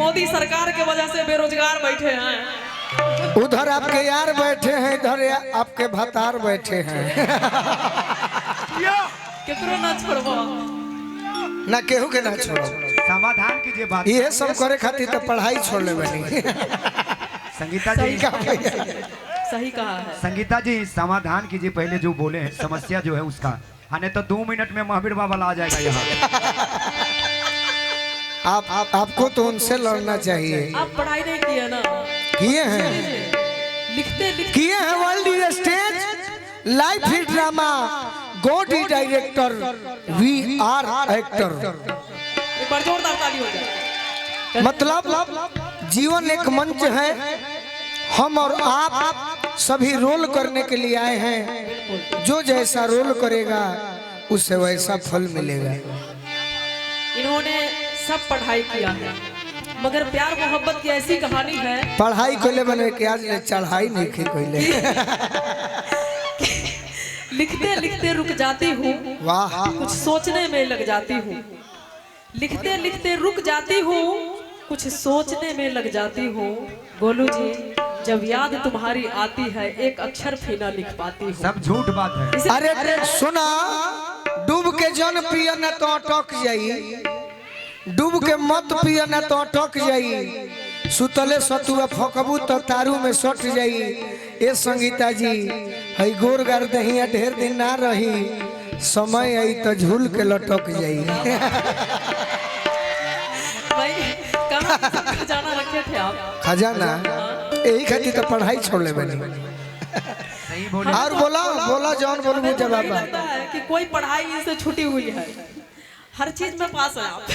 मोदी सरकार के वजह से बेरोजगार बैठे हैं। उधर आपके यार बैठे हैं, इधर आपके भतार बैठे हैं। केकरो ना छोड़बो, ना केहू के ना छोड़ो। समाधान कीजिए बात। ये सब करे खातिर तो पढ़ाई छोड़ ले बनी। संगीता जी सही कहा है। संगीता जी समाधान कीजिए पहले जो बोले हैं समस्या जो है उसका। हाँ तो 2 मिनट में महावीर बाबा आ जाएगा यहाँ। आपको तो उनसे लड़ना चाहिए। आप पढ़ाई नहीं किए ना? किए हैं, लिखते किए हैं। World stage life hit drama God is director, we are actor. एक बार जोरदार ताली हो जाए। मतलब जीवन एक मंच है, हम और आप सभी रोल करने के लिए आए हैं। जो जैसा रोल करेगा उसे वैसा फल मिलेगा। इन्होंने सब पढ़ाई किया है, मगर प्यार मोहब्बत की ऐसी कहानी है। पढ़ाई कोले बने के आज ले चढ़ाई नहीं की कोले। लिखते लिखते रुक जाती हूँ, वाह। कुछ सोचने में लग जाती हूँ। लिखते लिखते रुक जाती हूँ, कुछ सोचने में लग जाती हूँ। गोलू जी, जब याद तुम्हारी आती है, एक अक्षर भी ना लिख पाती हूँ। सब झूठ बात है। अरे सुना, डूब के जन पिया न तो अटक जाई, डूब के मत पिया न तो अटक जाई, सुतले सतुआ फकबू तो तारू में सट जाई। ए संगीता जी, हई गोर गार दहिया ढेर दिन ना रही, समय आई तो झूल के लटक जाई। भाई कहाँ खजाना रखे थे आप? खजाना यही खातिर तो पढ़ाई छोड़ ले बनी। सही बोले। और बोला बोला जौन बोलूँ जवाब लगता है कि कोई पढ़ाई से छुटी हुई है, हर चीज में पास है आप।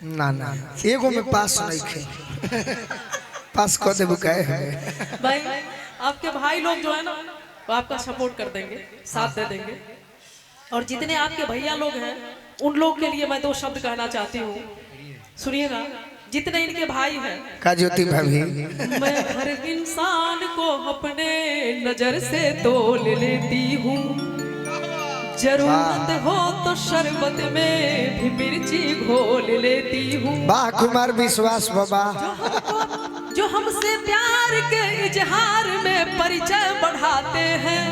ना ना, एगो में पास नहीं थे। पास कर दे बुकाए है। भाई आपके भाई लोग जो है ना, वो आपका सपोर्ट कर देंगे, साथ दे देंगे। और जितने आपके भैया लोग हैं, उन लोग के लिए मैं 2 शब्द कहना चाहती हूँ, सुनिएगा। जितने इनके भाई हैं, का ज्योति भाभी, मैं हर इंसान को अपने नजर से तोल लेती हूँ। जरूरत हो तो शरबत में भी मिर्ची घोल लेती हूँ। वाह कुमार विश्वास बाबा। जो हमसे प्यार के इजहार में परिचय बढ़ाते हैं,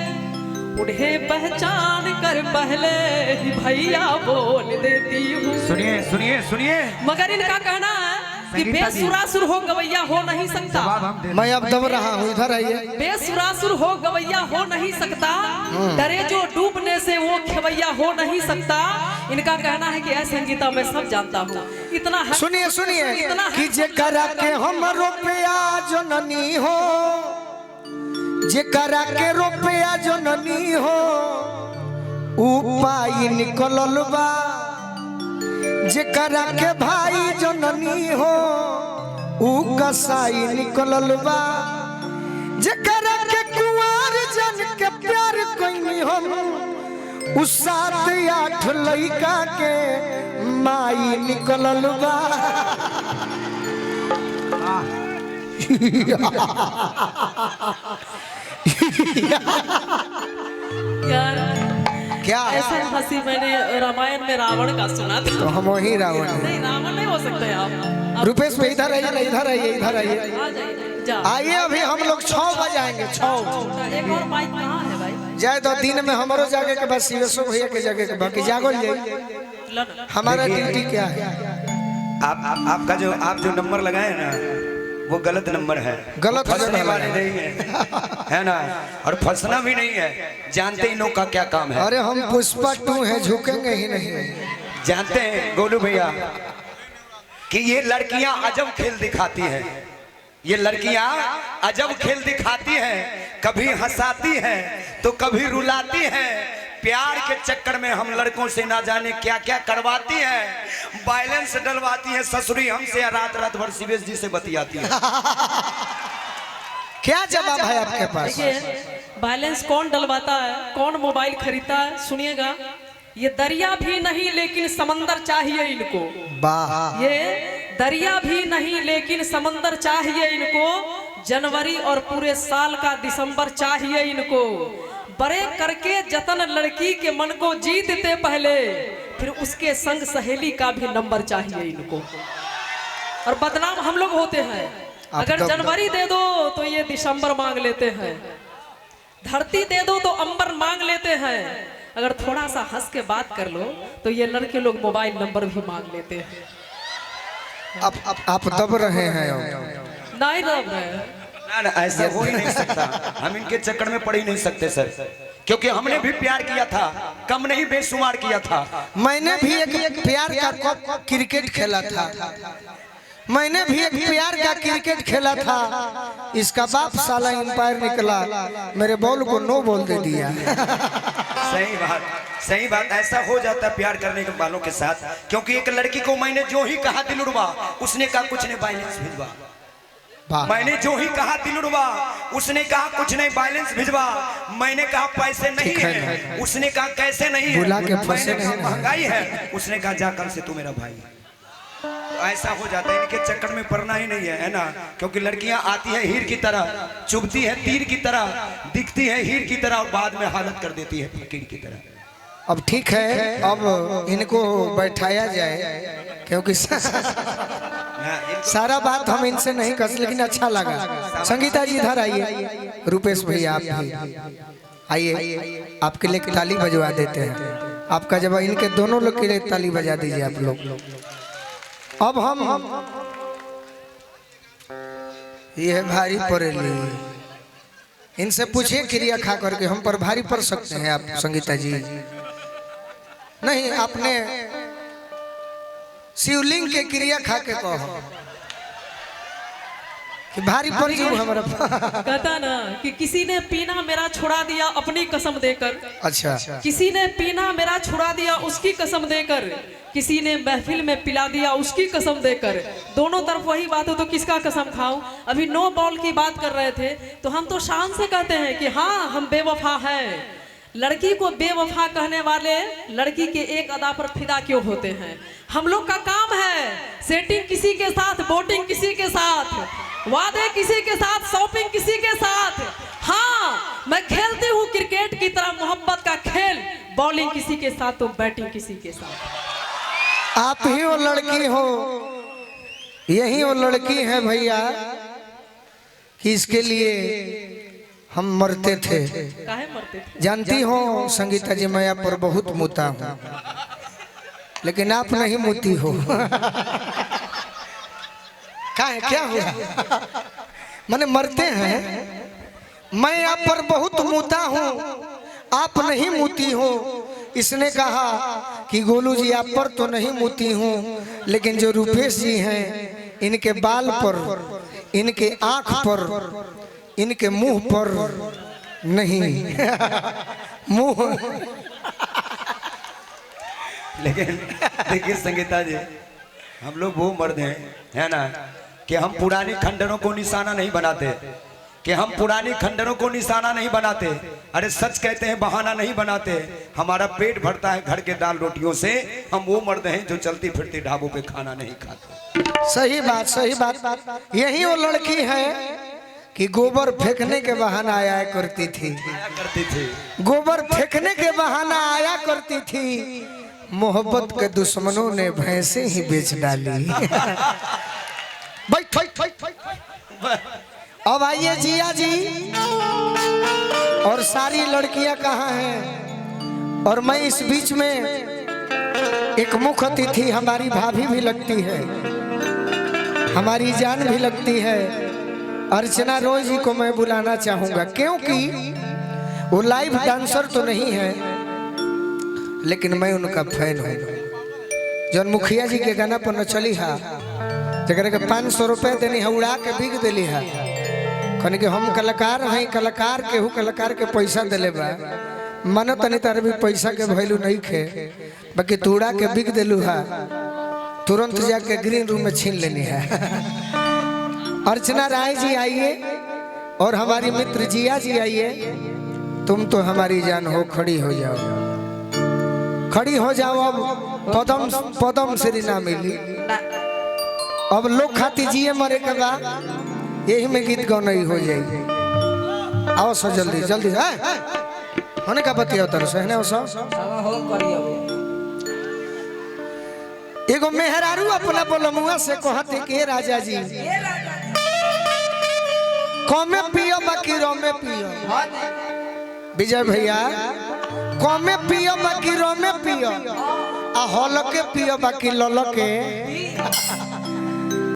उन्हें पहचान कर पहले ही भैया बोल देती हूँ। सुनिए सुनिए सुनिए, मगर इनका कहना है कि बेसुरासुर हो गवैया हो नहीं सकता। मैं अब दब रहा हूँ, इधर आइए। बेसुरासुर हो गवैया हो नहीं सकता, डरे जो डूबने से वो खेवैया हो नहीं सकता। इनका कहना है कि ऐसे संगीता मैं सब जानता हूँ। इतना है, सुनिए सुनिए कि जेकरा के हम रुपया जननी हो, जेकरा के रुपया जननी हो, उपाय निकलल बा। जेकरा के भाई जननी हो, उ कसाई निकलल बा। जेकरा के कुंवर जन के प्यार कोई हम, उ 7-8 लइका के माई निकलल बा। क्या ऐसा हंसी मैंने रामायण में रावण का सुना था। तो हम वही रावण हैं। नहीं, रावण नहीं हो सकते आप। रुपेश पे इधर आइए ना, इधर आइए, इधर आइए। आ जाइए, जा। आइए, अभी हम लोग 6 बजे आएंगे। 6 एक और माइक कहाँ है भाई? जाए तो दिन में हमारो जागे के बाद शिवेशो भैया के जागे के बाकी जागो जाए। हमारा ड्यूटी क्या है? आपका जो आप जो नंबर लगाए ना, वो गलत नंबर है। गलत फंसने वाले नहीं है ना, और फंसना भी नहीं है। जानते ही लोग का क्या काम है। अरे हम पुष्पा 2 हैं, झुकेंगे ही नहीं। जानते हैं गोलू भैया कि ये लड़कियां अजब खेल दिखाती हैं। ये लड़कियां अजब खेल दिखाती हैं, कभी हंसाती हैं तो कभी रुलाती हैं। प्यार के चक्कर में हम लड़कों से ना जाने क्या क्या करवाती हैं, बैलेंस डलवाती हैं। ससुरी हमसे रात रात भर शिवेश जी से बतियाती है। क्या जवाब है आपके पास? देखिए, बैलेंस कौन डलवाता है, कौन मोबाइल खरीदता है, सुनिएगा। ये दरिया भी नहीं लेकिन समंदर चाहिए इनको। वाह। ये दरिया भी नहीं लेकिन समंदर चाहिए इनको। जनवरी और पूरे साल का दिसंबर चाहिए इनको। बड़े करके जतन लड़की के मन को जीतते पहले, फिर उसके संग सहेली का भी नंबर चाहिए इनको। और बदनाम हम लोग होते हैं। अगर जनवरी दे दो तो ये दिसंबर मांग लेते हैं, धरती दे दो तो अंबर मांग लेते हैं, अगर थोड़ा सा हंस के बात कर लो तो ये लड़के लोग मोबाइल नंबर भी मांग लेते हैं। आप दब रहे हैं। नहीं दब रहे, ना ऐसा हो ही नहीं सकता। हम इनके चक्कर में पड़ ही नहीं सकते सर, क्योंकि हमने भी प्यार किया था, कम नहीं बेशुमार किया था। मैंने भी एक प्यार का क्रिकेट खेला था, मैंने भी एक प्यार का क्रिकेट खेला था। इसका बाप साला एम्पायर निकला, मेरे बॉल को नो बॉल दे दिया। सही बात, सही बात। ऐसा हो जाता है प्यार करने के वालों के साथ, क्योंकि एक लड़की को मैंने जो ही कहा दिल उड़वा, उसने कहा कुछ नहीं बैलेंस भिजवा। मैंने जो ही कहा दिल उड़वा, उसने कहा कुछ नहीं बैलेंस भिजवा। मैंने कहा पैसे नहीं है, उसने कहा कैसे नहीं है। मैंने कहा महंगाई है, उसने कहा जा कल से तू मेरा भाई है। ऐसा हो जाता है, इनके चक्कर में पड़ना ही नहीं है ना। क्योंकि लड़कियां आती हैं हीर की तरह, चुभती हैं तीर की तरह, दिखती हैं हीर की तरह और बाद में हालत कर देती है फकीर की तरह। अब ठीक है, अब इनको बैठाया जाए, क्योंकि सारा बात हम इनसे नहीं कर, लेकिन अच्छा लगा। संगीता जी इधर आइए, रुपेश भैया आप भी आइए, आपके लिए ताली बजवा देते हैं। आपका जवाब, इनके दोनों लोग के लिए ताली बजा दीजिए आप लोग। अब हम ये भारी पड़ेली, इनसे पूछिए क्रिया खा करके हम पर भारी पड़ सकते हैं आप संगीता जी? नहीं, आपने शिवलिंग के क्रिया खा के कहो कि भारी पड़ जाऊ हमारा। कहता ना कि किसी ने पीना मेरा छुड़ा दिया अपनी कसम देकर। अच्छा, किसी ने पीना मेरा छुड़ा दिया उसकी कसम देकर, किसी ने महफिल में पिला दिया उसकी कसम देकर। दोनों तरफ वही बात हो तो किसका कसम खाऊं? अभी नो बॉल की बात कर रहे थे तो हम तो शान से कहते हैं कि हाँ हम बेवफा हैं। लड़की को बेवफा कहने वाले लड़की के एक अदा पर फिदा क्यों होते हैं? हम लोग का काम है सेटिंग किसी के साथ, बोटिंग किसी के साथ, वादे किसी के साथ, शॉपिंग किसी के साथ। हाँ, मैं खेलती हूँ क्रिकेट की तरह मोहब्बत का खेल, बॉलिंग किसी के साथ तो बैटिंग किसी के साथ। आप ही वो लड़की हो, यही वो लड़की है भैया कि इसके लिए हम मरते थे। काहे मरते थे? जानती हो संगीता जी, मैं आप पर बहुत मुता हूँ, लेकिन आप नहीं मुती हो। क्या हुआ? मैंने मरते हैं, मैं आप पर बहुत मुता हूँ, आप नहीं मुती हो। इसने कहा कि गोलू जी आप पर तो नहीं मुती हूँ, लेकिन जो रुपेश जी हैं इनके बाल पर, इनके आँख पर, इनके मुंह पर नहीं। मुंह लेकिन देखिए संगीता जी, हम लोग वो मर्द हैं, है ना, कि हम पुरानी खंडरों को निशाना नहीं बनाते, कि हम पुरानी खंडरों को निशाना नहीं बनाते। अरे सच कहते हैं, बहाना नहीं बनाते। हमारा पेट भरता है घर के दाल रोटियों से। हम वो मर्द हैं जो चलती फिरती ढाबों पे खाना नहीं खाते। सही बात, सही बात। यही वो लड़की है कि गोबर फेंकने के बहाना आया करती थी, गोबर फेंकने के बहाना आया करती थी। मोहब्बत के दुश्मनों ने भैंसे ही बेच डाली। अब आइए जिया जी, और सारी लड़कियां कहाँ हैं? और मैं इस बीच में एक मुख्य अतिथि, हमारी भाभी भी लगती है, हमारी जान भी लगती है, अर्चना रॉय जी को मैं बुलाना चाहूंगा। क्योंकि वो लाइव डांसर तो नहीं है, लेकिन मैं उनका फैन हूँ। जौन मुखिया जी के गाना पर न चली है, जगह के 500 रुपए देनी है, उड़ा के बिक दिली है, कहने कि हम कलाकार हैं, कलाकार के हूँ, कलाकार के पैसा दिले बा, मानो तनी तार भी पैसा के वैल्यू नहीं खे, बाकी तू उड़ा के बिक दिलू है, तुरंत जाके ग्रीन रूम में छीन लेनी है। अर्चना राय जी आइए, और हमारी मित्र जिया जी आइए। तुम तो हमारी जान हो, खड़ी हो जाओ, खड़ी हो जाओ। अब पदम श्री ना मिली, अब लोग खाती जिए मरे के बाद यही में गीत गौनई हो जाएगी। आओ सो जल्दी जल्दी है होने का बतिया उतर से है ना। एगो मेहरारू अपना बोलमुआ से कहते के राजा जी कमे पियो बाकी रोमे पियो। विजय भैया कमे पियो बाकी रोमे पियो आ हलके पियो बाकी ललके।